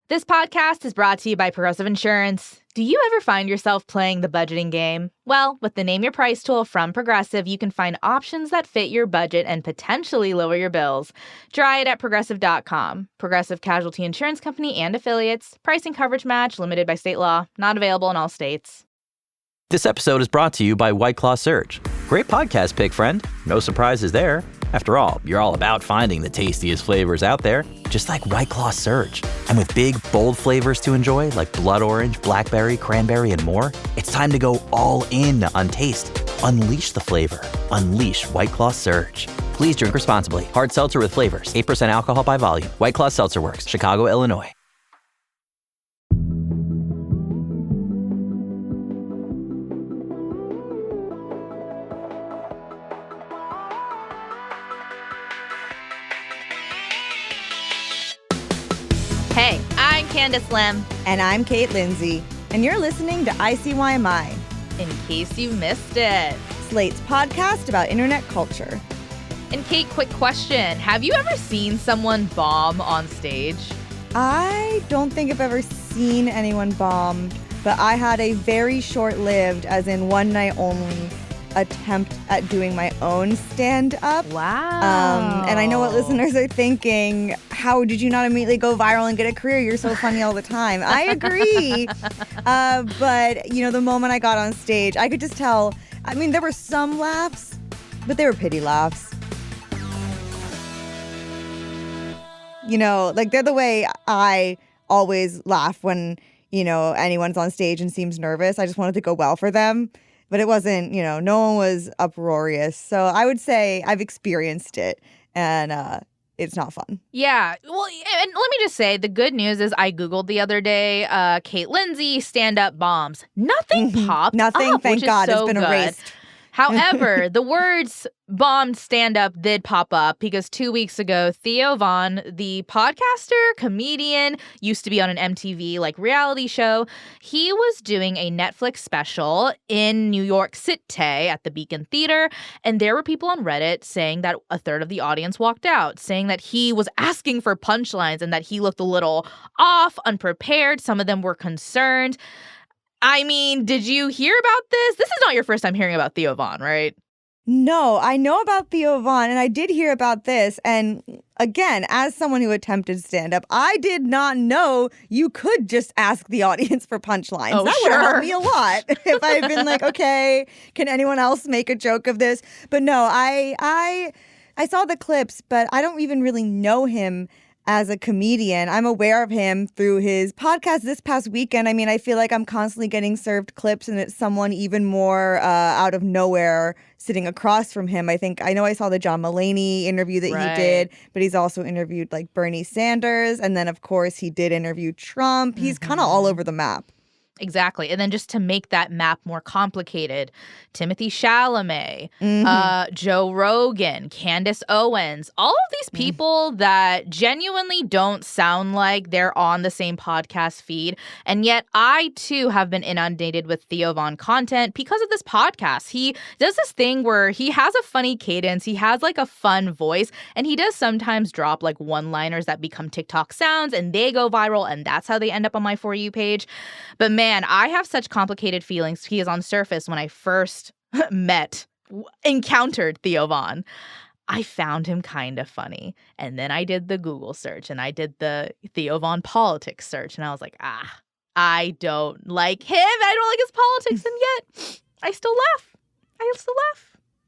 This podcast is brought to you by Progressive Insurance. Do you ever find yourself playing the budgeting game? Well, with the Name Your Price tool from Progressive, you can find options that fit your budget and potentially lower your bills. Try it at Progressive.com. Progressive Casualty Insurance Company and Affiliates. Price and coverage match limited by state law. Not available in all states. This episode is brought to you by White Claw Surge. Great podcast pick, friend. No surprises there. After all, you're all about finding the tastiest flavors out there, just like White Claw Surge. And with big, bold flavors to enjoy, like blood orange, blackberry, cranberry, and more, it's time to go all in on taste. Unleash the flavor. Unleash White Claw Surge. Please drink responsibly. Hard seltzer with flavors. 8% alcohol by volume. White Claw Seltzer Works. Chicago, Illinois. Hey, I'm Candice Lim. And I'm Kate Lindsay. And you're listening to ICYMI. In case you missed it. Slate's podcast about internet culture. And Kate, quick question. Have you ever seen someone bomb on stage? I don't think I've ever seen anyone bomb, but I had a very short-lived, as in one night only, attempt at doing my own stand-up. Wow. And I know what listeners are thinking. How did you not immediately go viral and get a career? You're so funny all the time. I agree. But, you know, the moment I got on stage, I could just tell. I mean, there were some laughs, but they were pity laughs. You know, like they're the way I always laugh when, you know, anyone's on stage and seems nervous. I just wanted to go well for them. But it wasn't, you know, no one was uproarious. So I would say I've experienced it, and it's not fun. Yeah. Well, and let me just say, the good news is I Googled the other day, Kate Lindsay stand-up bombs. Nothing popped Nothing, up, thank which God, is it's so been good. erased. However, the words bombed stand-up did pop up because 2 weeks ago, Theo Von, the podcaster, comedian, used to be on an MTV reality show. He was doing a Netflix special in New York City at the Beacon Theater, and there were people on Reddit saying that a third of the audience walked out, saying that he was asking for punchlines and that he looked a little off, unprepared. Some of them were concerned. I mean, did you hear about this? This is not your first time hearing about Theo Von, right? No, I know about Theo Von, and I did hear about this. And again, as someone who attempted stand-up, I did not know you could just ask the audience for punchlines. Oh, that would have helped me a lot if I had been like, okay, can anyone else make a joke of this? But no, I saw the clips, but I don't even really know him as a comedian. I'm aware of him through his podcast this past weekend. I mean, I feel like I'm constantly getting served clips, and it's someone even more out of nowhere sitting across from him. I know I saw the John Mulaney interview that he did, but he's also interviewed like Bernie Sanders. And then, of course, he did interview Trump. He's kind of all over the map. Exactly. And then just to make that map more complicated, Timothy Chalamet, Joe Rogan, Candace Owens, all of these people that genuinely don't sound like they're on the same podcast feed. And yet I, too, have been inundated with Theo Von content because of this podcast. He does this thing where he has a funny cadence. He has like a fun voice. And he does sometimes drop like one-liners that become TikTok sounds and they go viral. And that's how they end up on my For You page. But man, I have such complicated feelings. He is on surface when I first encountered Theo Von. I found him kind of funny. And then I did the Google search and I did the Theo Von politics search. And I was like, I don't like him. I don't like his politics. And yet I still laugh.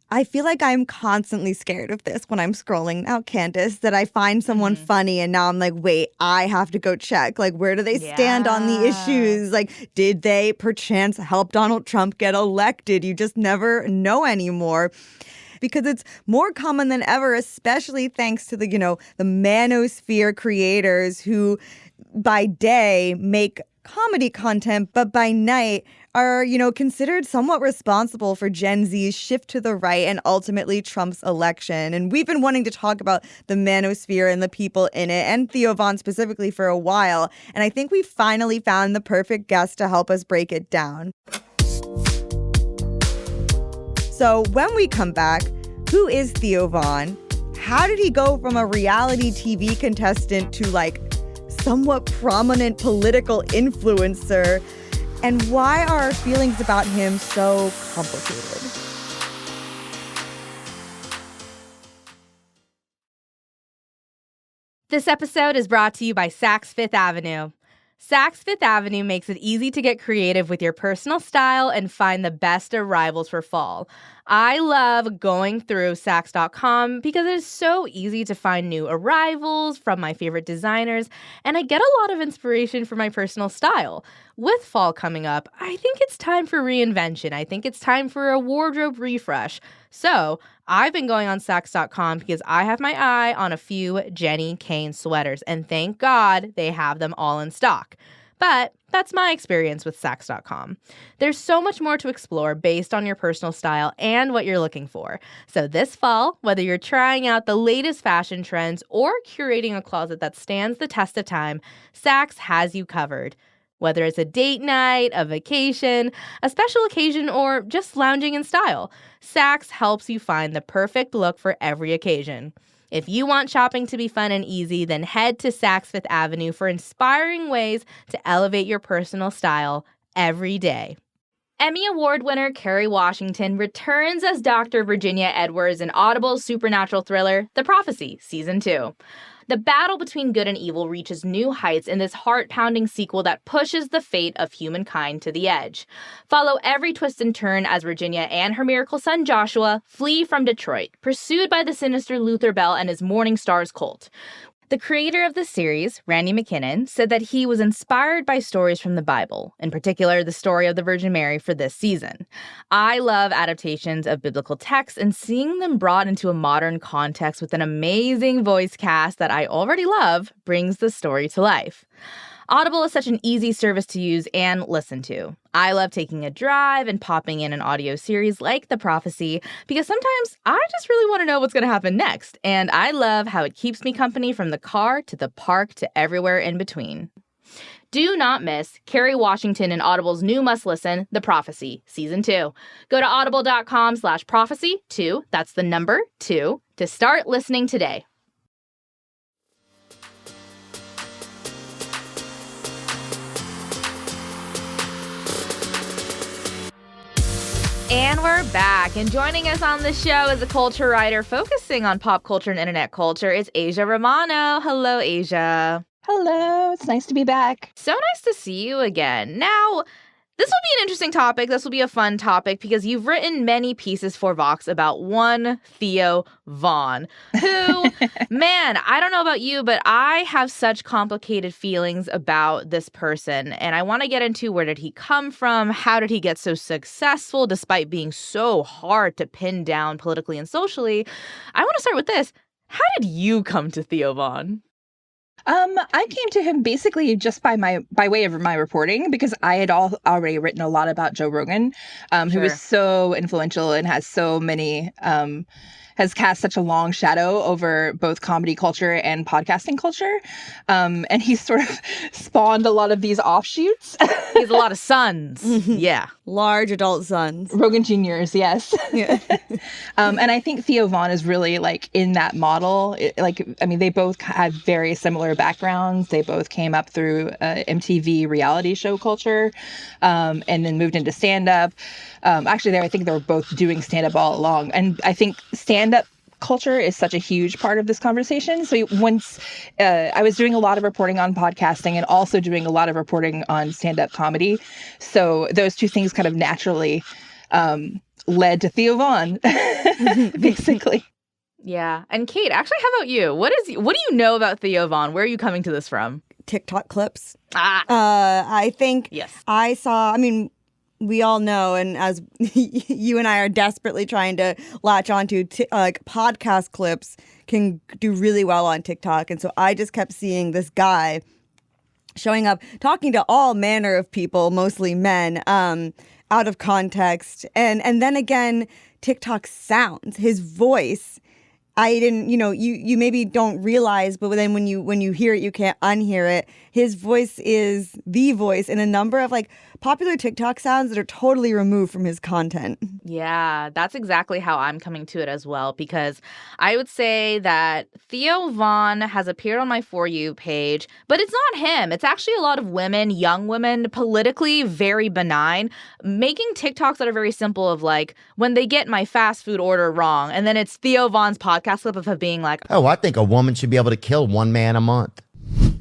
I feel like I'm constantly scared of this when I'm scrolling now, Candice, that I find someone funny and now I'm like, wait, I have to go check. Like, where do they stand on the issues? Like, did they perchance help Donald Trump get elected? You just never know anymore. Because it's more common than ever, especially thanks to the Manosphere creators who by day make comedy content, but by night are, considered somewhat responsible for Gen Z's shift to the right and ultimately Trump's election. And we've been wanting to talk about the Manosphere and the people in it, and Theo Von specifically, for a while. And I think we finally found the perfect guest to help us break it down. So when we come back, who is Theo Von? How did he go from a reality TV contestant to somewhat prominent political influencer? And why are our feelings about him so complicated? This episode is brought to you by Saks Fifth Avenue. Saks Fifth Avenue makes it easy to get creative with your personal style and find the best arrivals for fall. I love going through Saks.com because it is so easy to find new arrivals from my favorite designers, and I get a lot of inspiration for my personal style. With fall coming up, I think it's time for reinvention. I think it's time for a wardrobe refresh. So I've been going on Saks.com because I have my eye on a few Jenny Kane sweaters, and thank God they have them all in stock. But that's my experience with Saks.com. There's so much more to explore based on your personal style and what you're looking for. So this fall, whether you're trying out the latest fashion trends or curating a closet that stands the test of time, Saks has you covered. Whether it's a date night, a vacation, a special occasion, or just lounging in style, Saks helps you find the perfect look for every occasion. If you want shopping to be fun and easy, then head to Saks Fifth Avenue for inspiring ways to elevate your personal style every day. Emmy Award winner Kerry Washington returns as Dr. Virginia Edwards in Audible's supernatural thriller, The Prophecy, Season 2. The battle between good and evil reaches new heights in this heart-pounding sequel that pushes the fate of humankind to the edge. Follow every twist and turn as Virginia and her miracle son Joshua flee from Detroit, pursued by the sinister Luther Bell and his Morning Stars cult. The creator of the series, Randy McKinnon, said that he was inspired by stories from the Bible, in particular the story of the Virgin Mary for this season. I love adaptations of biblical texts, and seeing them brought into a modern context with an amazing voice cast that I already love brings the story to life. Audible is such an easy service to use and listen to. I love taking a drive and popping in an audio series like The Prophecy because sometimes I just really want to know what's going to happen next, and I love how it keeps me company from the car to the park to everywhere in between. Do not miss Kerry Washington and Audible's new must-listen, The Prophecy, Season 2. Go to audible.com/prophecy2, that's the number 2, to start listening today. And we're back. And joining us on the show is a culture writer focusing on pop culture and internet culture. It's Aja Romano. Hello, Aja. Hello. It's nice to be back. So nice to see you again. Now, this will be an interesting topic. This will be a fun topic because you've written many pieces for Vox about one Theo Von, who, man, I don't know about you, but I have such complicated feelings about this person. And I want to get into where did he come from? How did he get so successful despite being so hard to pin down politically and socially? I want to start with this. How did you come to Theo Von? I came to him basically just by way of my reporting because I had already written a lot about Joe Rogan, who is so influential and has so many has cast such a long shadow over both comedy culture and podcasting culture. And he's sort of spawned a lot of these offshoots. He has a lot of sons. Yeah. Large adult sons. Rogan Juniors, yes. Yeah. And I think Theo Von is really like in that model. They both have very similar backgrounds. They both came up through MTV reality show culture and then moved into stand-up. I think they were both doing stand-up all along. And I think stand-up culture is such a huge part of this conversation. So once I was doing a lot of reporting on podcasting and also doing a lot of reporting on stand-up comedy. So those two things kind of naturally led to Theo Von, basically. Yeah. And Kate, actually, how about you? What do you know about Theo Von? Where are you coming to this from? TikTok clips. I think yes. We all know, and as you and I are desperately trying to latch onto podcast clips can do really well on TikTok. And so I just kept seeing this guy showing up, talking to all manner of people, mostly men, out of context. And then again, TikTok sounds, his voice. I didn't, you maybe don't realize, but then when you hear it, you can't unhear it. His voice is the voice in a number of popular TikTok sounds that are totally removed from his content. Yeah, that's exactly how I'm coming to it as well, because I would say that Theo Von has appeared on my For You page, but it's not him. It's actually a lot of women, young women, politically very benign, making TikToks that are very simple of like, when they get my fast food order wrong, and then it's Theo Von's podcast clip of him being like, oh, I think a woman should be able to kill one man a month.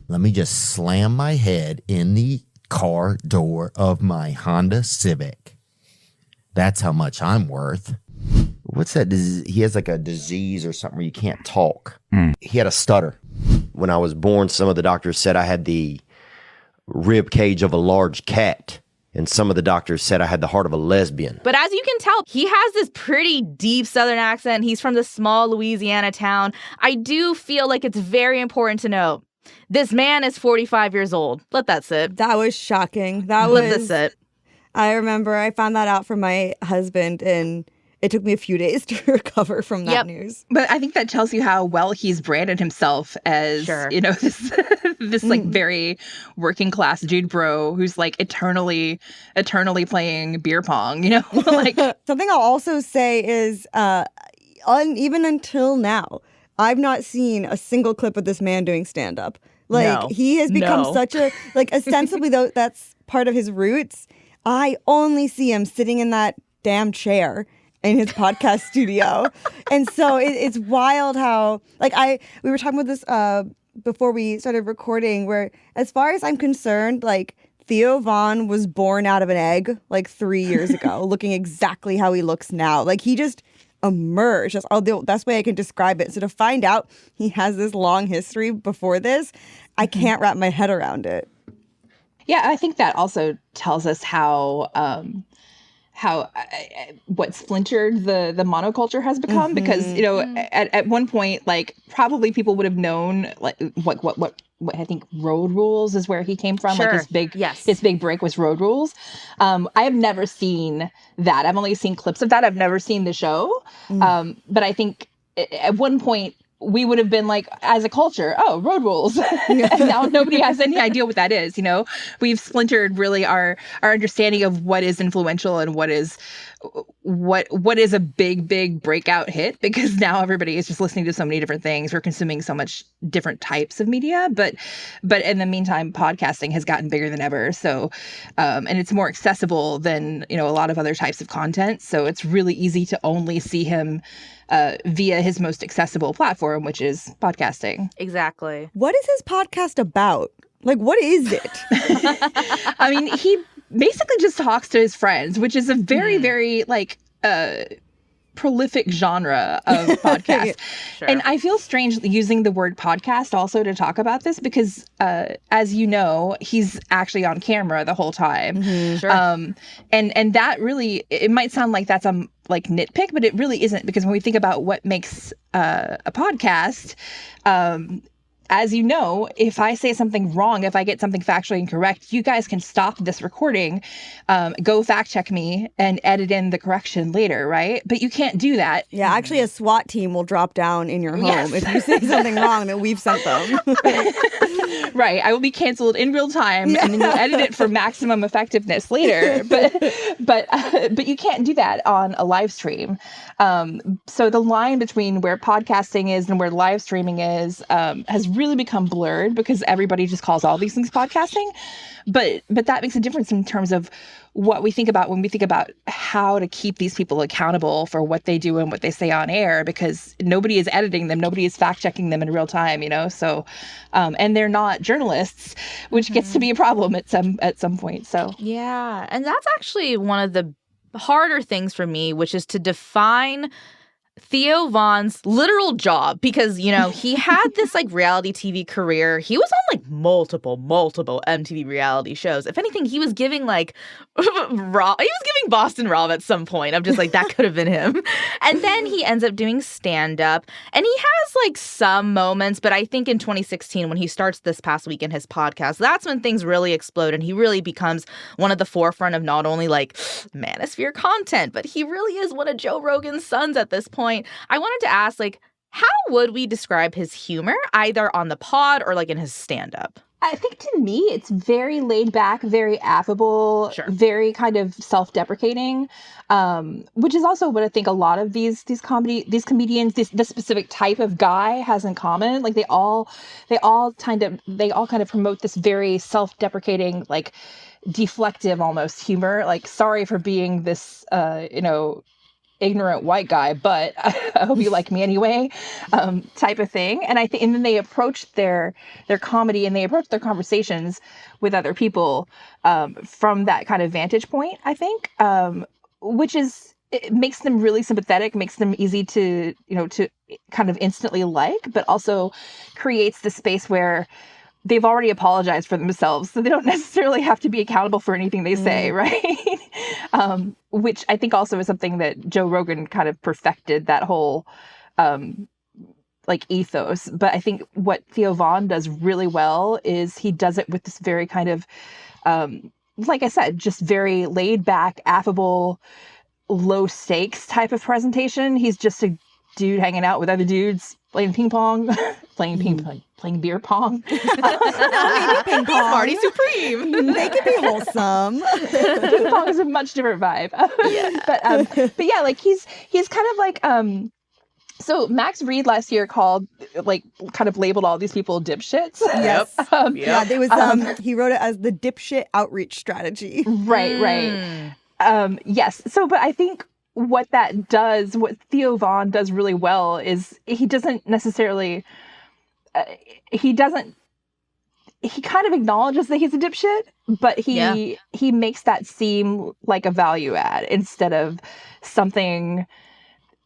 Let me just slam my head in the car door of my Honda Civic. That's how much I'm worth. What's that? He has like a disease or something where you can't talk. He had a stutter. When I was born, some of the doctors said I had the rib cage of a large cat. And some of the doctors said I had the heart of a lesbian. But as you can tell, he has this pretty deep Southern accent. He's from this small Louisiana town. I do feel like it's very important to note, this man is 45 years old. Let that sit. That was shocking. Let this sit. I remember I found that out from my husband, and it took me a few days to recover from that news. But I think that tells you how well he's branded himself as, you know, this like very working class dude bro who's like eternally playing beer pong, you know? Like something I'll also say is even until now, I've not seen a single clip of this man doing stand-up. Like, he has become such a, like, ostensibly, though, that's part of his roots. I only see him sitting in that damn chair in his podcast studio. And so it's wild how, like, we were talking about this before we started recording, where as far as I'm concerned, like, Theo Von was born out of an egg, like, 3 years ago, looking exactly how he looks now. Like, he just emerged. That's the best way I can describe it. So to find out he has this long history before this, I can't wrap my head around it. Yeah, I think that also tells us how what splintered the monoculture has become, because you know at one point, like, probably people would have known like what I think Road Rules is where he came from. Sure. Like his big break was Road Rules. I have never seen that. I've only seen clips of that. I've never seen the show. But I think at one point we would have been like, as a culture, oh, Road Rules. And now nobody has any idea what that is. You know, we've splintered really our understanding of what is influential and what is a big breakout hit, because now everybody is just listening to so many different things. We're consuming so much different types of media, but in the meantime, podcasting has gotten bigger than ever. So, and it's more accessible than, you know, a lot of other types of content. So it's really easy to only see him via his most accessible platform, which is podcasting. Exactly. What is his podcast about? Like, what is it? I mean, he basically just talks to his friends, which is a very, very, like, prolific genre of podcast. Sure. And I feel strange using the word podcast also to talk about this, because as you know, he's actually on camera the whole time. Sure. And that really, it might sound like that's like nitpick, but it really isn't, because when we think about what makes a podcast, as you know, if I say something wrong, if I get something factually incorrect, you guys can stop this recording, go fact check me, and edit in the correction later, right? But you can't do that. Yeah, actually, a SWAT team will drop down in your home if you say something wrong that we've sent them. Right. I will be canceled in real time, and then you'll edit it for maximum effectiveness later. But you can't do that on a live stream. So the line between where podcasting is and where live streaming is has really become blurred, because everybody just calls all these things podcasting. But that makes a difference in terms of what we think about when we think about how to keep these people accountable for what they do and what they say on air, because nobody is editing them, nobody is fact checking them in real time, you know. So, and they're not journalists, which gets to be a problem at some point. So yeah, and that's actually one of the harder things for me, which is to define Theo Von's literal job, because, you know, he had this like reality TV career. He was on like multiple MTV reality shows. If anything, he was giving like Rob. He was giving Boston Rob at some point. I'm just like, that could have been him. And then he ends up doing stand up, and he has like some moments. But I think in 2016, when he starts this past week in his podcast, that's when things really explode, and he really becomes one of the forefront of not only like Manosphere content, but he really is one of Joe Rogan's sons at this point. I wanted to ask, like, how would we describe his humor, either on the pod or like in his stand-up? I think to me, it's very laid back, very affable, Sure. very kind of self-deprecating, which is also what I think a lot of these comedians, this specific type of guy has in common. Like they all kind of promote this very self-deprecating, like deflective almost humor. Like, sorry for being this, ignorant white guy, but I hope you like me anyway, type of thing. And I think, and then they approach their comedy and they approach their conversations with other people from that kind of vantage point, I think, which is, it makes them really sympathetic, makes them easy to kind of instantly like, but also creates the space where they've already apologized for themselves, so they don't necessarily have to be accountable for anything they say, right? Which I think also is something that Joe Rogan kind of perfected, that whole ethos. But I think what Theo Von does really well is he does it with this very kind of, like I said, just very laid back, affable, low stakes type of presentation. He's just a dude hanging out with other dudes, playing ping pong, playing beer pong. Maybe ping pong. Party Supreme. They could be wholesome. Ping pong is a much different vibe. Yeah. but yeah, like he's kind of like so Max Reed last year kind of labeled all these people dipshits. Yes. Yep. Yeah, there was he wrote it as the dipshit outreach strategy. Right. Yes. So, but I think what Theo Von does really well is he doesn't necessarily, he kind of acknowledges that he's a dipshit, but he makes that seem like a value add instead of something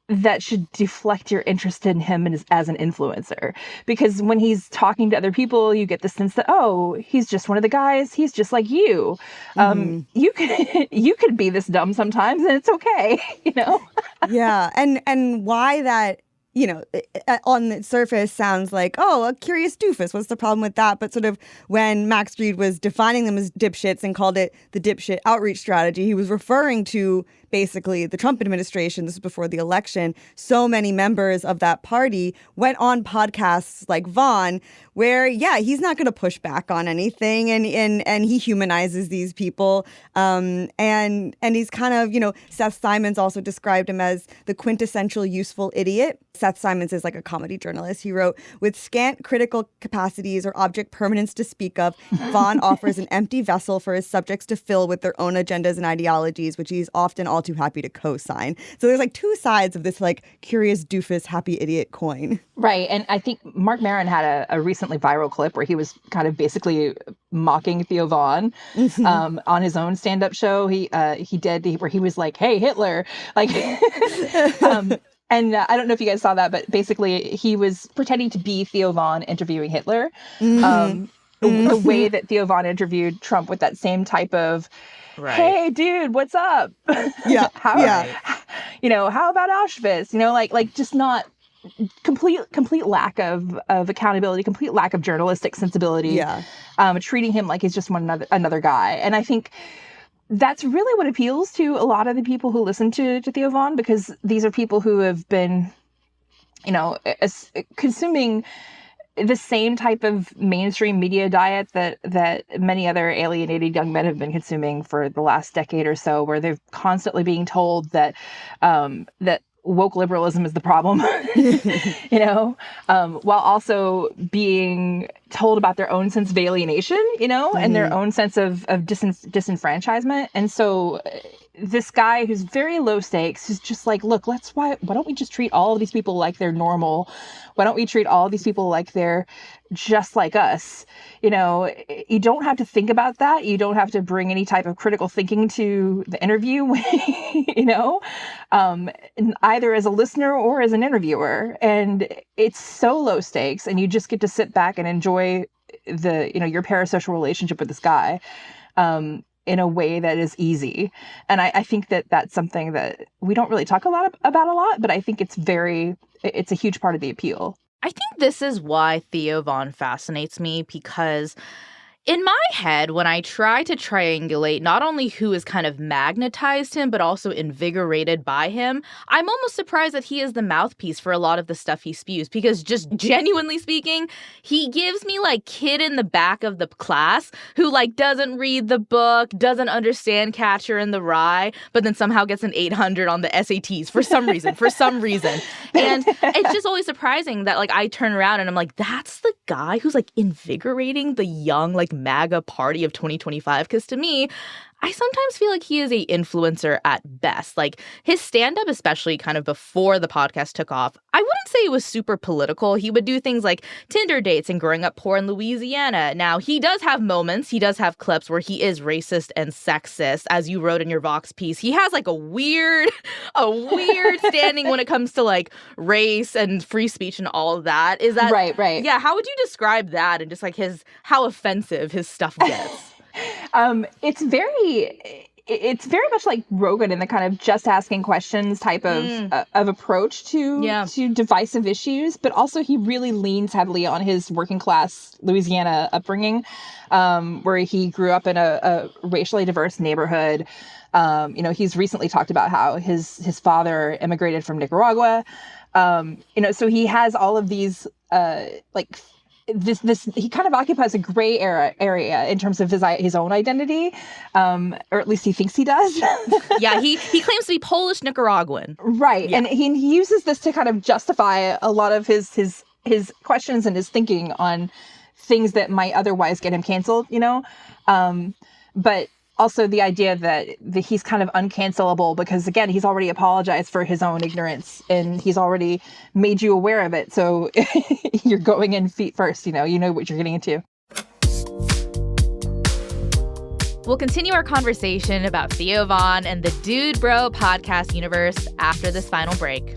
that should deflect your interest in him as an influencer. Because when he's talking to other people, you get the sense that, oh, he's just one of the guys. He's just like you. You could be this dumb sometimes and it's okay, Yeah. And why that, on the surface sounds like, oh, a curious doofus. What's the problem with that? But sort of when Max Reed was defining them as dipshits and called it the dipshit outreach strategy, he was referring to basically the Trump administration. This is before the election. So many members of that party went on podcasts like Vaughn, where, he's not going to push back on anything. And he humanizes these people. And he's kind of, Seth Simons also described him as the quintessential useful idiot. Seth Simons is like a comedy journalist. He wrote, with scant critical capacities or object permanence to speak of, Vaughn offers an empty vessel for his subjects to fill with their own agendas and ideologies, which he's often all too happy to co-sign. So there's like two sides of this like curious doofus, happy idiot coin. Right. And I think Mark Maron had a recently viral clip where he was kind of basically mocking Theo Von on his own stand-up show. Where he was like, "Hey, Hitler," like. And I don't know if you guys saw that, but basically he was pretending to be Theo Von interviewing Hitler. The way that Theo Von interviewed Trump with that same type of, "Hey, dude, what's up?" Yeah. How about Auschwitz? Like just not complete lack of accountability, complete lack of journalistic sensibility. Yeah. Treating him like he's just another guy. And I think that's really what appeals to a lot of the people who listen to Theo Von, because these are people who have been, consuming the same type of mainstream media diet that many other alienated young men have been consuming for the last decade or so, where they're constantly being told that that woke liberalism is the problem, while also being told about their own sense of alienation, and their own sense of disenfranchisement. And so this guy who's very low stakes, who's just like, look, why don't we just treat all of these people like they're normal? Why don't we treat all of these people like they're just like us? You don't have to think about that. You don't have to bring any type of critical thinking to the interview, either as a listener or as an interviewer. And it's so low stakes, and you just get to sit back and enjoy your parasocial relationship with this guy in a way that is easy. And I think that that's something that we don't really talk about a lot, but I think it's a huge part of the appeal. I think this is why Theo Von fascinates me, because In my head, when I try to triangulate not only who has kind of magnetized him, but also invigorated by him, I'm almost surprised that he is the mouthpiece for a lot of the stuff he spews. Because just genuinely speaking, he gives me like kid in the back of the class who like doesn't read the book, doesn't understand Catcher in the Rye, but then somehow gets an 800 on the SATs for some reason, And it's just always surprising that like I turn around and I'm like, that's the guy who's like invigorating the young, like MAGA party of 2025. Because to me, I sometimes feel like he is a influencer at best. Like his stand-up, especially kind of before the podcast took off, I wouldn't say it was super political. He would do things like Tinder dates and growing up poor in Louisiana. Now, he does have moments, he does have clips where he is racist and sexist, as you wrote in your Vox piece. He has like a weird standing when it comes to like race and free speech and all of that. Is that right? Yeah, how would you describe that and just like how offensive his stuff gets? It's very much like Rogan in the kind of just asking questions type of approach to divisive issues, but also he really leans heavily on his working class Louisiana upbringing, where he grew up in a racially diverse neighborhood. He's recently talked about how his father immigrated from Nicaragua. So he has all of these this he kind of occupies a gray area in terms of his own identity, or at least he thinks he does. Yeah, he claims to be Polish Nicaraguan, right? Yeah. And he uses this to kind of justify a lot of his questions and his thinking on things that might otherwise get him canceled. But also the idea that he's kind of uncancelable because, again, he's already apologized for his own ignorance and he's already made you aware of it. So you're going in feet first, you know what you're getting into. We'll continue our conversation about Theo Von and the Dude Bro podcast universe after this final break.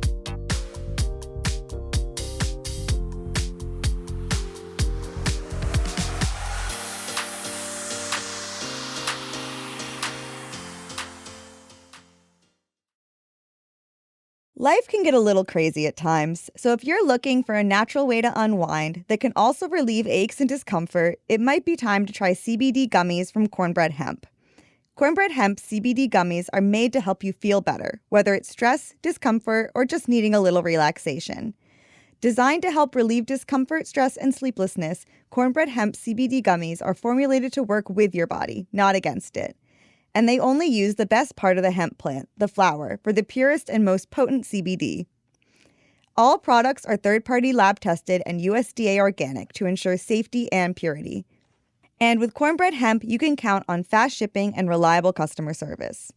Life can get a little crazy at times, so if you're looking for a natural way to unwind that can also relieve aches and discomfort, it might be time to try CBD gummies from Cornbread Hemp. Cornbread Hemp CBD gummies are made to help you feel better, whether it's stress, discomfort, or just needing a little relaxation. Designed to help relieve discomfort, stress, and sleeplessness, Cornbread Hemp CBD gummies are formulated to work with your body, not against it. And they only use the best part of the hemp plant, the flower, for the purest and most potent CBD. All products are third-party lab tested and USDA organic to ensure safety and purity. And with Cornbread Hemp, you can count on fast shipping and reliable customer service.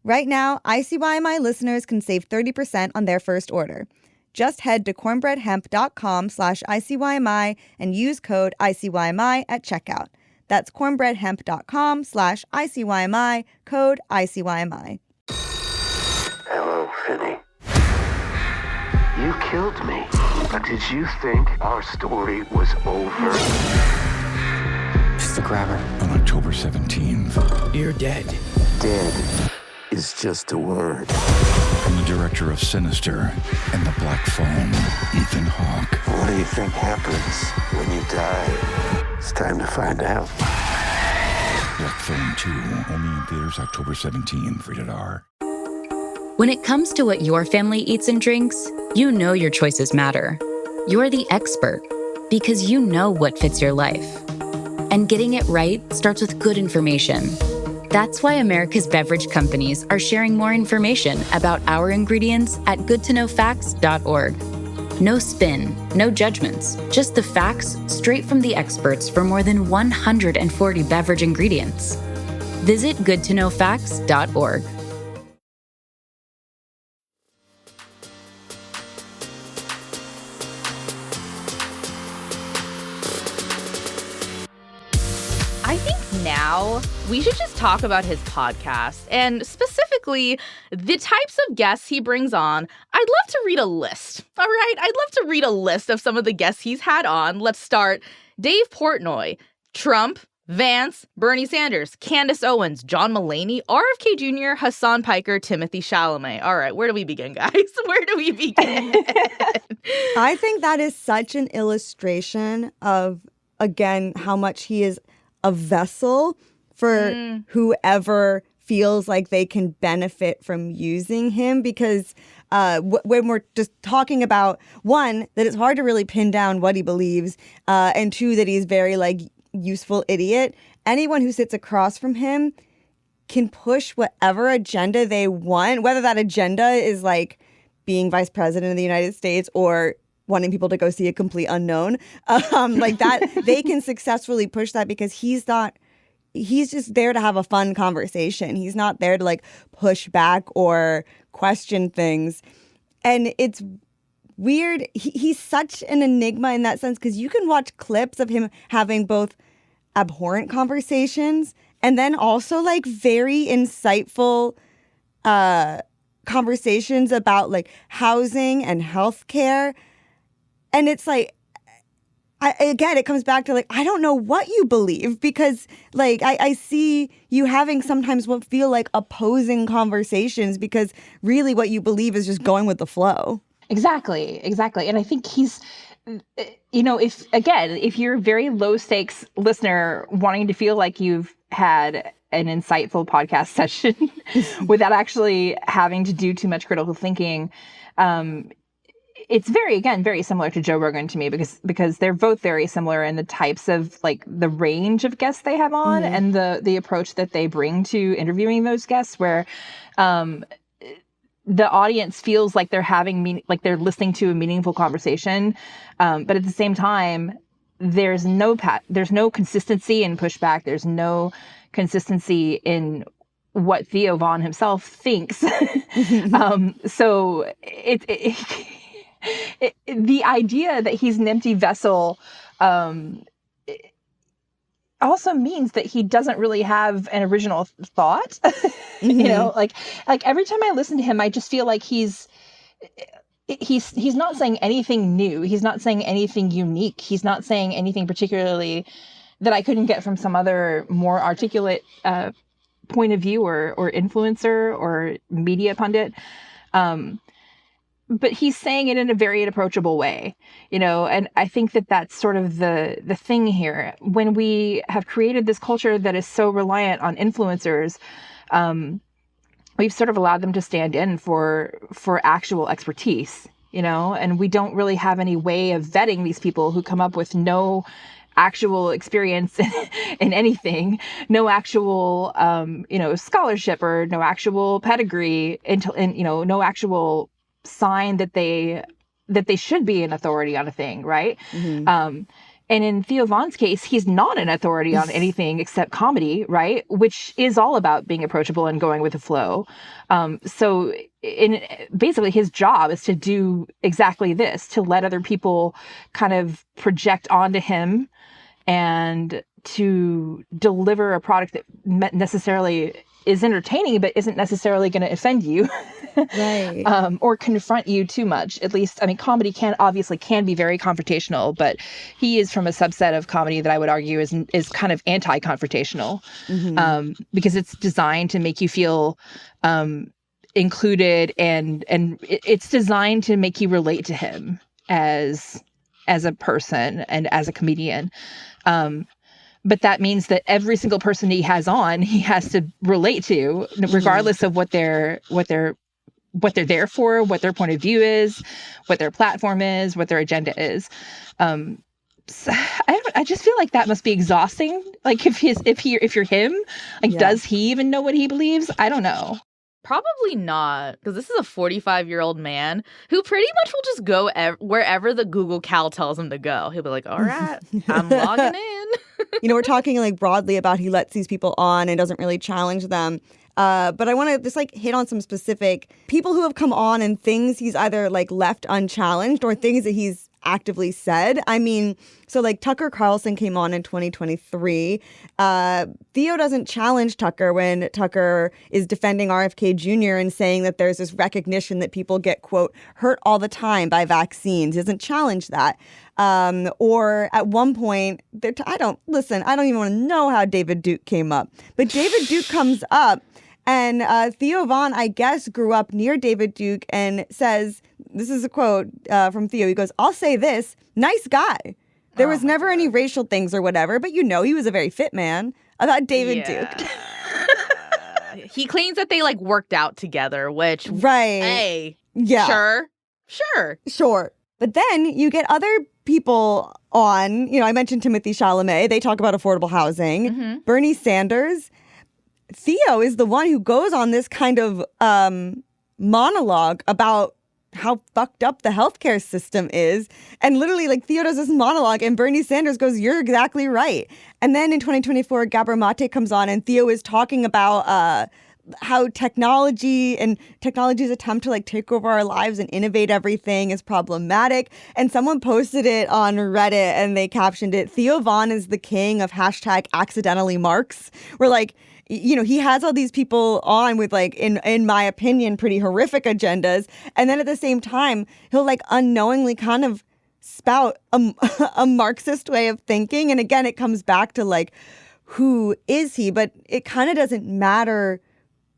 Right now, ICYMI listeners can save 30% on their first order. Just head to cornbreadhemp.com/ICYMI and use code ICYMI at checkout. That's cornbreadhemp.com/ICYMI, code ICYMI. Hello, Finney. You killed me. But did you think our story was over? It's the grabber. On October 17th. You're dead. Dead is just a word. From the director of Sinister and The Black Phone, Ethan Hawke. What do you think happens when you die? It's time to find out. Black Phone 2, only in theaters October 17th, rated R. When it comes to what your family eats and drinks, you know your choices matter. You're the expert because you know what fits your life. And getting it right starts with good information. That's why America's beverage companies are sharing more information about our ingredients at goodtoknowfacts.org. No spin, no judgments, just the facts straight from the experts for more than 140 beverage ingredients. Visit goodtoknowfacts.org. I think now we should just talk about his podcast and specifically the types of guests he brings on. I'd love to read a list. All right. I'd love to read a list of some of the guests he's had on. Let's start. Dave Portnoy, Trump, Vance, Bernie Sanders, Candace Owens, John Mulaney, RFK Jr., Hassan Piker, Timothy Chalamet. All right. Where do we begin, guys? Where do we begin? I think that is such an illustration of, again, how much he is a vessel for whoever feels like they can benefit from using him, because when we're just talking about, one, that it's hard to really pin down what he believes, and two, that he's very like useful idiot, anyone who sits across from him can push whatever agenda they want, whether that agenda is like being vice president of the United States or wanting people to go see a complete unknown, like that, they can successfully push that because he's just there to have a fun conversation. He's not there to like push back or question things. And it's weird. He's such an enigma in that sense, because you can watch clips of him having both abhorrent conversations and then also like very insightful conversations about like housing and healthcare. And it's like, again, it comes back to like, I don't know what you believe, because like I see you having sometimes what feel like opposing conversations, because really what you believe is just going with the flow. Exactly. And I think he's, if you're a very low stakes listener wanting to feel like you've had an insightful podcast session without actually having to do too much critical thinking, it's very similar to Joe Rogan to me, because they're both very similar in the types of like the range of guests they have on and the approach that they bring to interviewing those guests, where the audience feels like they're having like they're listening to a meaningful conversation, but at the same time there's no consistency in pushback. There's no consistency in what Theo Von himself thinks. So the idea that he's an empty vessel also means that he doesn't really have an original thought. Like every time I listen to him, I just feel like he's not saying anything new. He's not saying anything unique. He's not saying anything particularly that I couldn't get from some other more articulate point of view or influencer or media pundit. But he's saying it in a very approachable way, and I think that that's sort of the thing here. When we have created this culture that is so reliant on influencers, we've sort of allowed them to stand in for actual expertise, and we don't really have any way of vetting these people who come up with no actual experience in anything, no actual, scholarship or no actual pedigree, no actual sign that they should be an authority on a thing, right? And in Theo Von's case, he's not an authority on anything except comedy, right? Which is all about being approachable and going with the flow. So basically his job is to do exactly this, to let other people kind of project onto him and to deliver a product that necessarily is entertaining, but isn't necessarily going to offend you, right? Or confront you too much. At least, I mean, comedy can be very confrontational, but he is from a subset of comedy that I would argue is kind of anti-confrontational, because it's designed to make you feel included, and it's designed to make you relate to him as a person and as a comedian. But that means that every single person he has on, he has to relate to, regardless of what they're there for, what their point of view is, what their platform is, what their agenda is. So I just feel like that must be exhausting. Like if you're him, does he even know what he believes? I don't know. Probably not, because this is a 45-year-old man who pretty much will just go wherever the Google Cal tells him to go. He'll be like, all right, I'm logging in. We're talking like broadly about he lets these people on and doesn't really challenge them. But I want to just like hit on some specific people who have come on and things he's either like left unchallenged or things that he's actively said. I mean, so like Tucker Carlson came on in 2023. Theo doesn't challenge Tucker when Tucker is defending RFK Jr. and saying that there's this recognition that people get, quote, hurt all the time by vaccines. He doesn't challenge that. Or at one point, I don't even want to know how David Duke came up. But David Duke comes up, and Theo Von, I guess, grew up near David Duke and says, this is a quote from Theo. He goes, "I'll say this, nice guy." There was never any racial things or whatever, but he was a very fit man. I thought David Duke. He claims that they like worked out together, which hey, sure. But then you get other people on. I mentioned Timothy Chalamet. They talk about affordable housing. Bernie Sanders. Theo is the one who goes on this kind of monologue about how fucked up the healthcare system is. And literally, like, Theo does this monologue and Bernie Sanders goes, "You're exactly right." And then in 2024, Gabor Mate comes on and Theo is talking about how technology's attempt to like take over our lives and innovate everything is problematic. And someone posted it on Reddit and they captioned it, "Theo Von is the king of #accidentally Marx." We're like, he has all these people on with, like, in my opinion, pretty horrific agendas. And then at the same time, he'll, like, unknowingly kind of spout a Marxist way of thinking. And again, it comes back to, like, who is he? But it kind of doesn't matter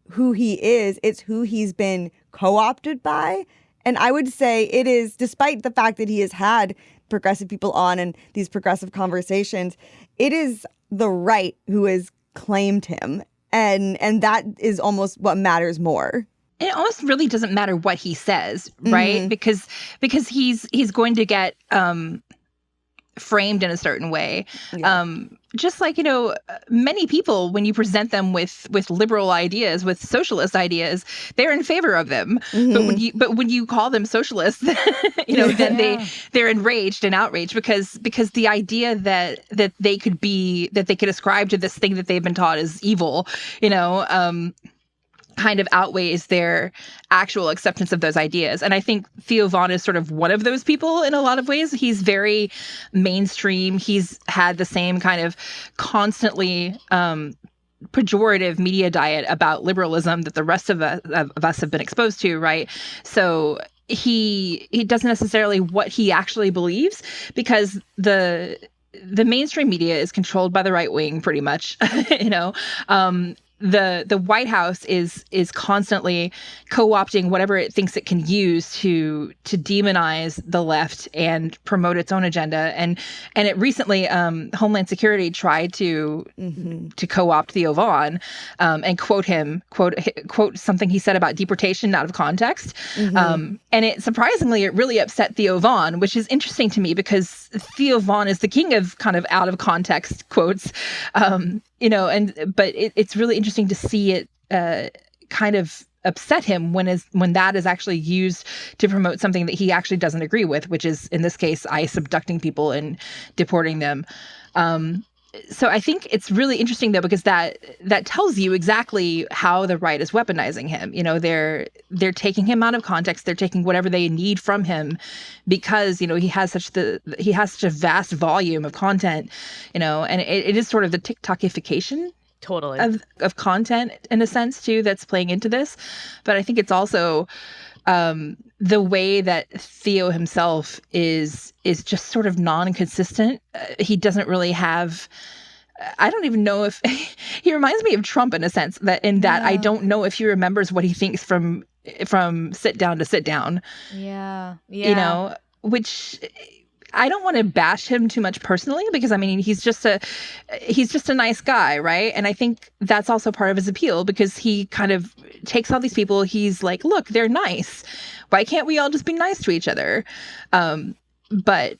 who he is. It's who he's been co-opted by. And I would say it is, despite the fact that he has had progressive people on and these progressive conversations, it is the right who is claimed him, and that is almost what matters more. It almost really doesn't matter what he says, right? Because he's going to get framed in a certain way. Just like, many people, when you present them with liberal ideas, with socialist ideas, they're in favor of them. But when you call them socialists, then they're enraged and outraged because the idea that they could ascribe to this thing that they've been taught is evil, kind of outweighs their actual acceptance of those ideas. And I think Theo Von is sort of one of those people in a lot of ways. He's very mainstream. He's had the same kind of constantly pejorative media diet about liberalism that the rest of us have been exposed to, right? So he doesn't necessarily what he actually believes, because the mainstream media is controlled by the right wing pretty much, The White House is constantly co-opting whatever it thinks it can use to demonize the left and promote its own agenda. And it recently, Homeland Security tried to co-opt Theo Von and quote something he said about deportation out of context. And it surprisingly, it really upset Theo Von, which is interesting to me because Theo Von is the king of kind of out of context quotes. But it's really interesting to see it kind of upset him when that is actually used to promote something that he actually doesn't agree with, which is, in this case, ICE abducting people and deporting them. So I think it's really interesting, though, because that tells you exactly how the right is weaponizing him. They're taking him out of context. They're taking whatever they need from him because, he has such a vast volume of content, and it is sort of the TikTokification totally of content in a sense, too, that's playing into this. But I think it's also the way that Theo himself is just sort of non-consistent. He doesn't really have. I don't even know if he reminds me of Trump in a sense that I don't know if he remembers what he thinks from sit down to sit down. Yeah. Which I don't want to bash him too much personally because he's just a nice guy, right? And I think that's also part of his appeal because he kind of takes all these people. He's like, look, they're nice. Why can't we all just be nice to each other? But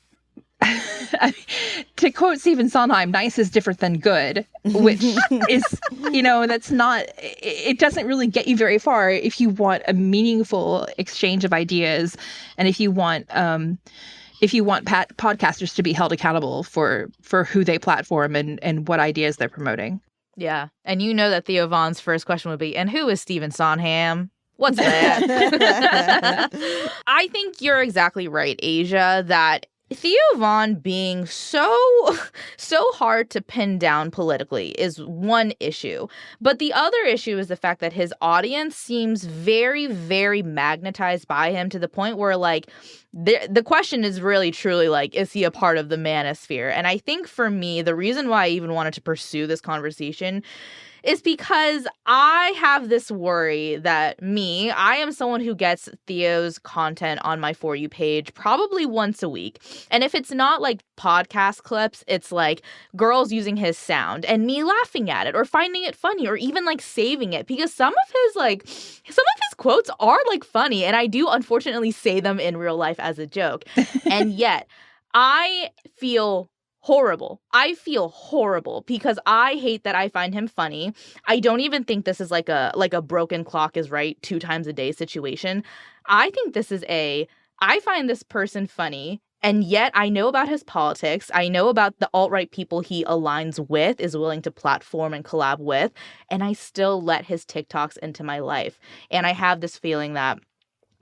to quote Stephen Sondheim, nice is different than good, which is, that's not, it doesn't really get you very far if you want a meaningful exchange of ideas and if you want podcasters to be held accountable for who they platform and what ideas they're promoting. Yeah. And that Theo Von's first question would be, and who is Stephen Sondheim? What's that? I think you're exactly right, Aja, that Theo Von being so hard to pin down politically is one issue. But the other issue is the fact that his audience seems very, very magnetized by him to the point where, like, the question is really truly like, is he a part of the manosphere? And I think for me, the reason why I even wanted to pursue this conversation is because I have this worry that I am someone who gets Theo's content on my For You page probably once a week. And if it's not like podcast clips, it's like girls using his sound and me laughing at it or finding it funny or even like saving it, because some of his quotes are like funny. And I do unfortunately say them in real life as a joke. And yet I feel horrible. I feel horrible because I hate that I find him funny. I don't even think this is like a broken clock is right 2 times a day situation. I think this is I find this person funny, and yet I know about his politics. I know about the alt-right people he aligns with, is willing to platform and collab with, and I still let his TikToks into my life. And I have this feeling that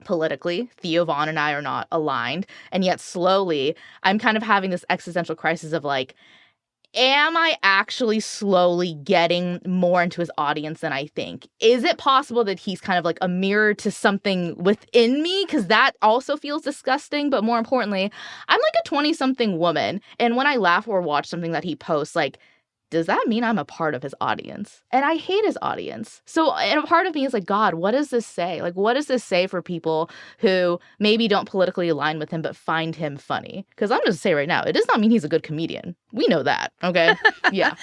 politically, Theo Von and I are not aligned. And yet slowly, I'm kind of having this existential crisis of like, am I actually slowly getting more into his audience than I think? Is it possible that he's kind of like a mirror to something within me? Because that also feels disgusting. But more importantly, I'm like a 20-something woman. And when I laugh or watch something that he posts, like, does that mean I'm a part of his audience? And I hate his audience. So, and a part of me is like, God, what does this say? Like, what does this say for people who maybe don't politically align with him but find him funny? Because I'm just say right now, it does not mean he's a good comedian. We know that, okay? Yeah.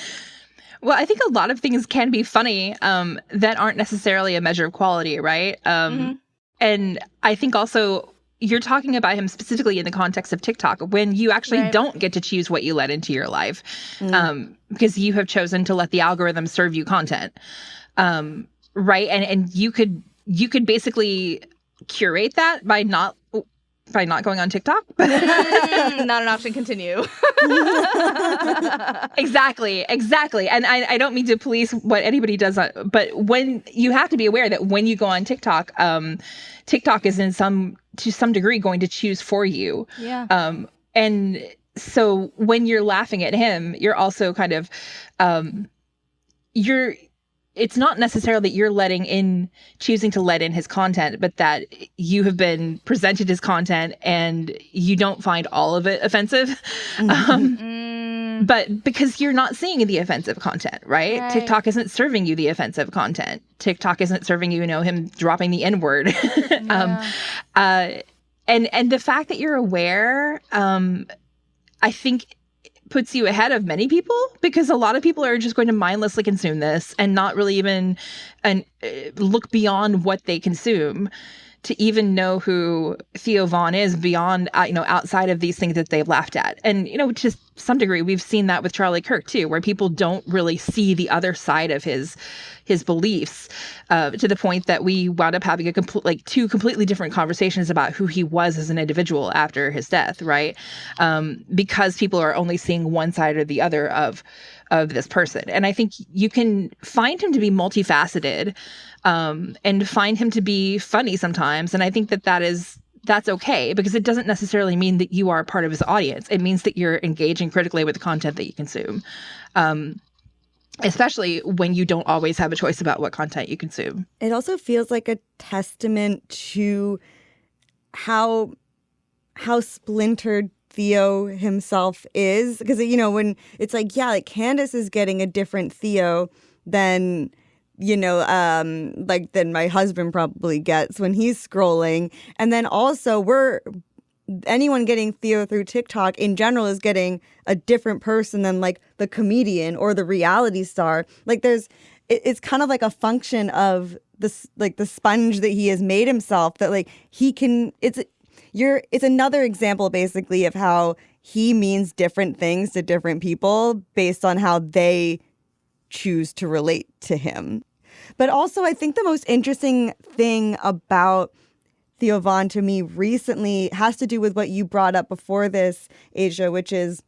Well, I think a lot of things can be funny that aren't necessarily a measure of quality, right? And I think also you're talking about him specifically in the context of TikTok, when you actually don't get to choose what you let into your life, because you have chosen to let the algorithm serve you content, right? And you could basically curate that by not going on TikTok. Not an option. Continue. Exactly. And I don't mean to police what anybody does, but when you have to be aware that when you go on TikTok, TikTok is to some degree going to choose for you. Yeah. And so when you're laughing at him, you're also kind of, it's not necessarily that you're choosing to let in his content, but that you have been presented his content and you don't find all of it offensive. But because you're not seeing the offensive content, right? TikTok isn't serving you the offensive content. TikTok isn't serving you, him dropping the N-word. And the fact that you're aware, I think puts you ahead of many people, because a lot of people are just going to mindlessly consume this and not really even look beyond what they consume to even know who Theo Von is beyond, outside of these things that they've laughed at. And, to some degree, we've seen that with Charlie Kirk too, where people don't really see the other side of his beliefs, to the point that we wound up having two completely different conversations about who he was as an individual after his death, right? Because people are only seeing one side or the other of this person. And I think you can find him to be multifaceted, and find him to be funny sometimes. And I think that's okay, because it doesn't necessarily mean that you are a part of his audience. It means that you're engaging critically with the content that you consume, especially when you don't always have a choice about what content you consume. It also feels like a testament to how splintered Theo himself is, because when it's like Candice is getting a different Theo than than my husband probably gets when he's scrolling. And then also anyone getting Theo through TikTok in general is getting a different person than like the comedian or the reality star. Like it's kind of like a function of this, like the sponge that he has made himself, that like he can, it's another example basically of how he means different things to different people based on how they choose to relate to him. But also, I think the most interesting thing about Theo Von to me recently has to do with what you brought up before this, Aja, which is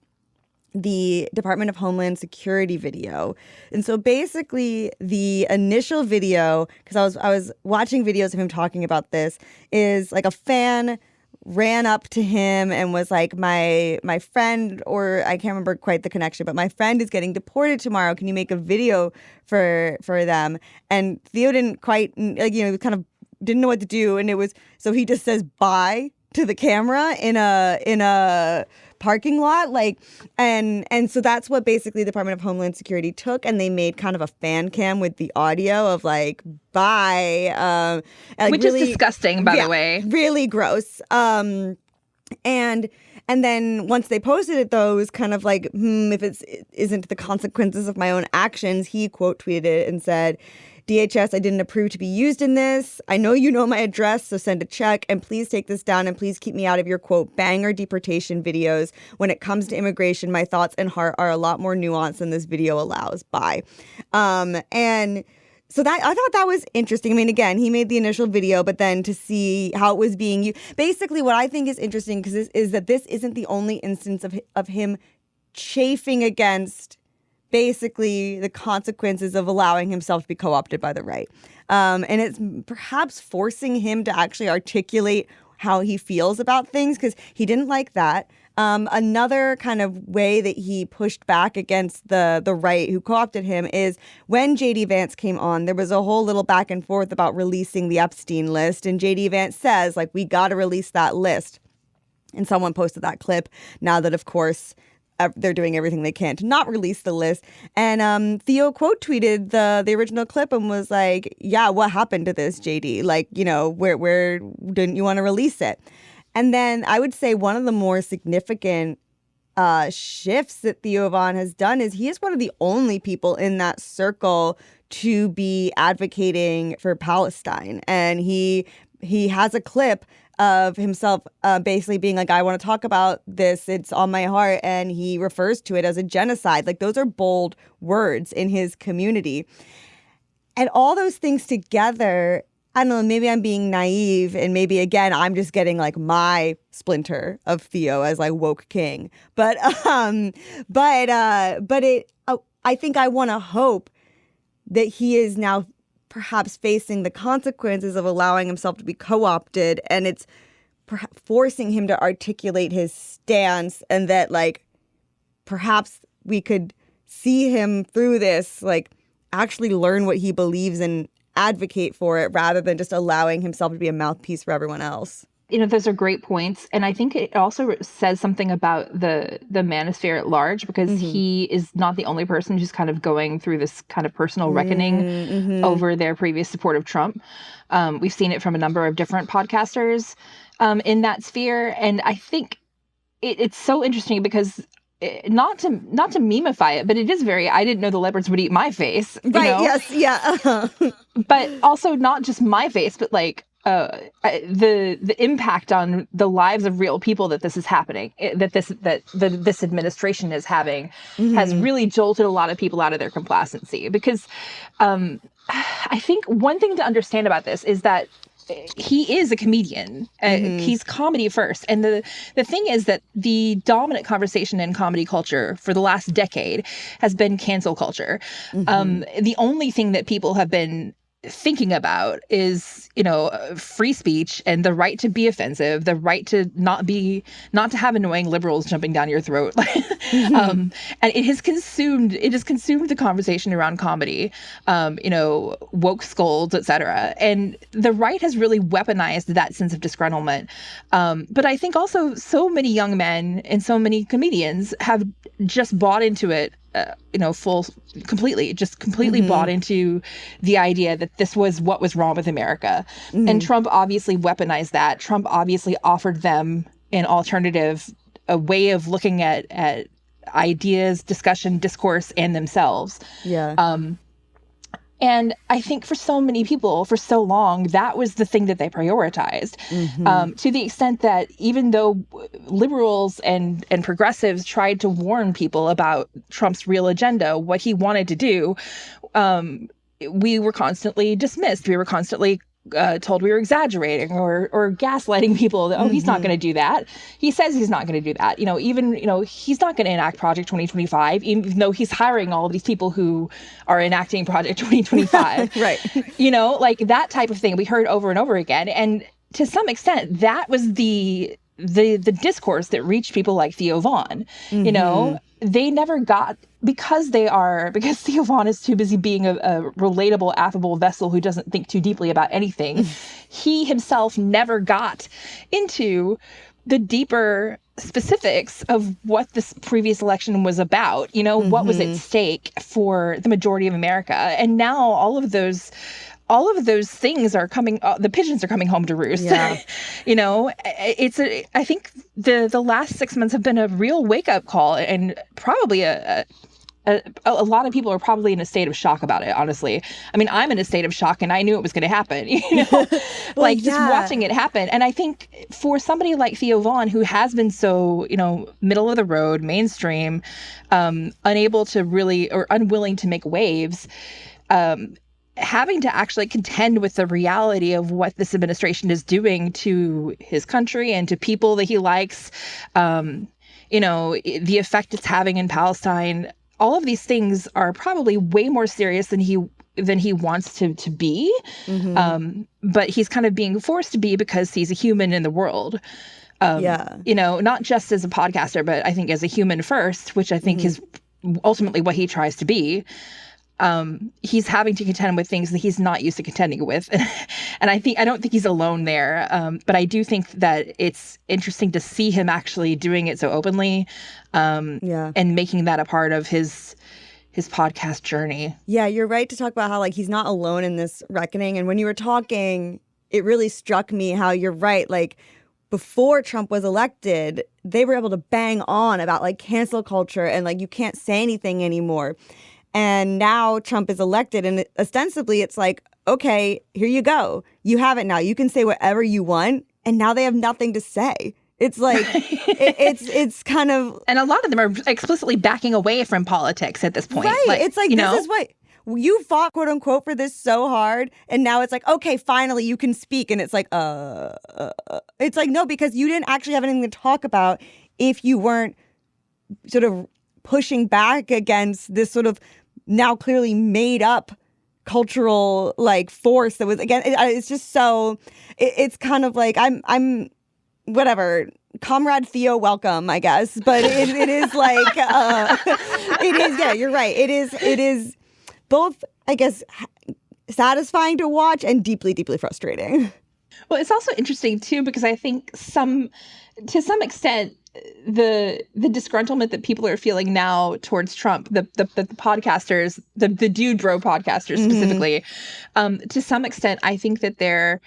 the Department of Homeland Security video. And so basically the initial video, because I was watching videos of him talking about this, is like a fan ran up to him and was like, my friend, or I can't remember quite the connection, but my friend is getting deported tomorrow. Can you make a video for them? And Theo didn't quite, kind of didn't know what to do. And so he just says bye to the camera in a parking lot, like, and so that's what basically the Department of Homeland Security took, and they made kind of a fan cam with the audio of like, bye, like which really, is disgusting, by the way, really gross. And then once they posted it, though, it was kind of like, if it isn't the consequences of my own actions, he quote tweeted it and said, DHS, I didn't approve to be used in this. I know you know my address, so send a check. And please take this down and please keep me out of your, quote, banger deportation videos. When it comes to immigration, my thoughts and heart are a lot more nuanced than this video allows. Bye. And so that I thought that was interesting. I mean, again, he made the initial video, but then to see how it was being used. Basically, what I think is interesting is that this isn't the only instance of him chafing against basically the consequences of allowing himself to be co-opted by the right. And it's perhaps forcing him to actually articulate how he feels about things, because he didn't like that. Another kind of way that he pushed back against the right who co-opted him is when J.D. Vance came on, there was a whole little back and forth about releasing the Epstein list. And J.D. Vance says, like, we got to release that list. And someone posted that clip now that, of course, they're doing everything they can to not release the list. And Theo quote tweeted the original clip and was like, yeah, what happened to this, JD? Like, you know, where didn't you want to release it? And then I would say one of the more significant shifts that Theo Von has done is he is one of the only people in that circle to be advocating for Palestine. And he has a clip of himself basically being like, I want to talk about this. It's on my heart. And he refers to it as a genocide. Like, those are bold words in his community. And all those things together, I don't know, maybe I'm being naive, and maybe, again, I'm just getting like my splinter of Theo as like woke king. But I think I want to hope that he is now perhaps facing the consequences of allowing himself to be co-opted, and it's forcing him to articulate his stance, and that like perhaps we could see him through this, like actually learn what he believes and advocate for it, rather than just allowing himself to be a mouthpiece for everyone else. You know, those are great points. And I think it also says something about the Manosphere at large, because he is not the only person who's kind of going through this kind of personal reckoning over their previous support of Trump. We've seen it from a number of different podcasters in that sphere. And I think it's so interesting because not to memify it, but it is very, I didn't know the leopards would eat my face. Right, know? Yes, yeah. But also not just my face, but like, the impact on the lives of real people that this is happening, that this administration is having, has really jolted a lot of people out of their complacency. Because I think one thing to understand about this is that he is a comedian. He's comedy first. And the thing is that the dominant conversation in comedy culture for the last decade has been cancel culture. The only thing that people have been thinking about is, you know, free speech and the right to be offensive, the right to not to have annoying liberals jumping down your throat. And it has consumed the conversation around comedy, you know, woke scolds, etc. And the right has really weaponized that sense of disgruntlement. But I think also so many young men and so many comedians have just bought into it, you know, completely bought into the idea that this was what was wrong with America. And Trump obviously weaponized that. Trump obviously offered them an alternative, a way of looking at ideas, discussion, discourse, and themselves. Yeah. And I think for so many people, for so long, that was the thing that they prioritized, to the extent that even though liberals and progressives tried to warn people about Trump's real agenda, what he wanted to do, we were constantly dismissed. We were constantly told we were exaggerating or gaslighting people that, he's not going to do that. He says he's not going to do that. You know, even, you know, he's not going to enact Project 2025, even though he's hiring all of these people who are enacting Project 2025. Right. You know, like that type of thing we heard over and over again. And to some extent, that was the the discourse that reached people like Theo Von. You know, they never got, because Theo Von is too busy being a relatable, affable vessel who doesn't think too deeply about anything. He himself never got into the deeper specifics of what this previous election was about, you know, what was at stake for the majority of America. And now all of those things are coming, the pigeons are coming home to roost. Yeah. You know, I think the last 6 months have been a real wake-up call, and probably a lot of people are probably in a state of shock about it, honestly. I mean, I'm in a state of shock, and I knew it was going to happen, you know, just watching it happen. And I think for somebody like Theo Von, who has been so, you know, middle of the road, mainstream, unable to really, or unwilling to make waves, having to actually contend with the reality of what this administration is doing to his country and to people that he likes, you know, the effect it's having in Palestine, all of these things are probably way more serious than he wants to be. But he's kind of being forced to be because he's a human in the world. You know, not just as a podcaster, but I think as a human first, which I think is ultimately what he tries to be. He's having to contend with things that he's not used to contending with. And I don't think he's alone there. But I do think that it's interesting to see him actually doing it so openly, and making that a part of his podcast journey. Yeah, you're right to talk about how, like, he's not alone in this reckoning. And when you were talking, it really struck me how you're right. Like, before Trump was elected, they were able to bang on about, like, cancel culture and, like, you can't say anything anymore. And now Trump is elected, and ostensibly it's like, okay, here you go. You have it now. You can say whatever you want, and now they have nothing to say. It's like, it's kind of... And a lot of them are explicitly backing away from politics at this point. Right. It's like, this is what... You fought, quote unquote, for this so hard, and now it's like, okay, finally you can speak. And it's like, it's like, no, because you didn't actually have anything to talk about if you weren't sort of pushing back against this sort of now clearly made up cultural, like, force that was, again, it's just so, it's kind of like, I'm whatever, Comrade Theo, welcome, I guess. But it is like, it is, yeah, you're right. It is both, I guess, satisfying to watch and deeply, deeply frustrating. Well, it's also interesting, too, because I think to some extent, the disgruntlement that people are feeling now towards Trump, the podcasters, the dude bro podcasters specifically, to some extent, I think that their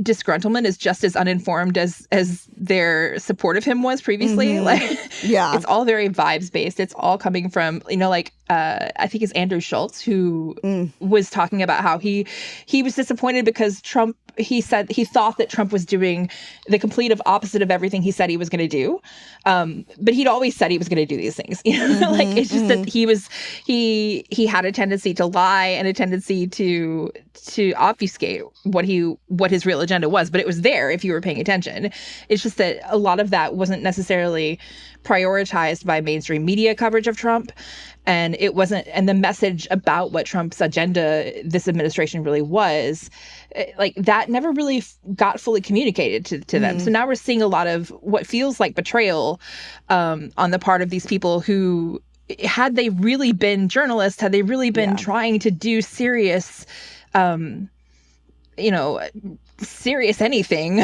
disgruntlement is just as uninformed as their support of him was previously. Like, it's all very vibes based. It's all coming from, you know, like, I think it's Andrew Schultz who was talking about how he was disappointed because Trump, he said he thought that Trump was doing the complete opposite of everything he said he was going to do. But he'd always said he was going to do these things. You know, like, it's just that he had a tendency to lie and a tendency to obfuscate what his real agenda was. But it was there if you were paying attention. It's just that a lot of that wasn't necessarily prioritized by mainstream media coverage of Trump. And it wasn't, and the message about what Trump's agenda, this administration really was, like, that never really got fully communicated to them. So now we're seeing a lot of what feels like betrayal on the part of these people who, had they really been journalists, had they really been trying to do serious, serious anything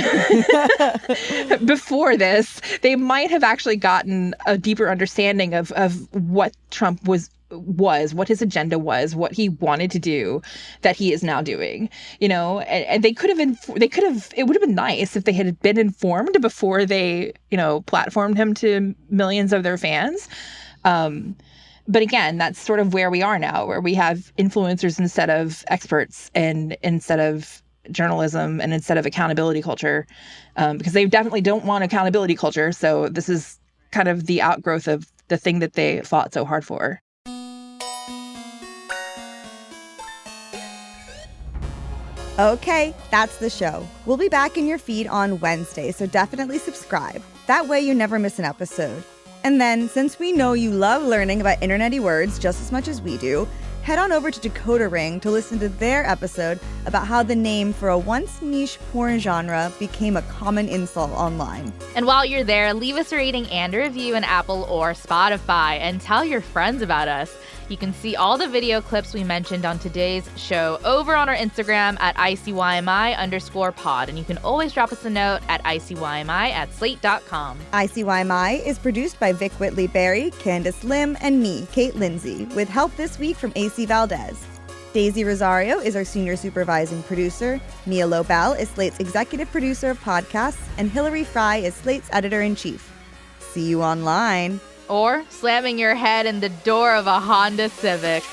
before this, they might have actually gotten a deeper understanding of what Trump was, what his agenda was, what he wanted to do that he is now doing, you know, and it would have been nice if they had been informed before they, you know, platformed him to millions of their fans. But again, that's sort of where we are now, where we have influencers instead of experts and instead of journalism and instead of accountability culture, because they definitely don't want accountability culture. So this is kind of the outgrowth of the thing that they fought so hard for. Okay, that's the show. We'll be back in your feed on Wednesday, so definitely subscribe. That way you never miss an episode. And then, since we know you love learning about internet-y words just as much as we do, head on over to Decoder Ring to listen to their episode about how the name for a once niche porn genre became a common insult online. And while you're there, leave us a rating and a review in Apple or Spotify and tell your friends about us. You can see all the video clips we mentioned on today's show over on our Instagram at ICYMI_pod. And you can always drop us a note at ICYMI@slate.com. ICYMI is produced by Vic Whitley-Berry, Candice Lim, and me, Kate Lindsay, with help this week from AC Valdez. Daisy Rosario is our senior supervising producer. Mia Lobel is Slate's executive producer of podcasts. And Hillary Fry is Slate's editor-in-chief. See you online. Or slamming your head in the door of a Honda Civic.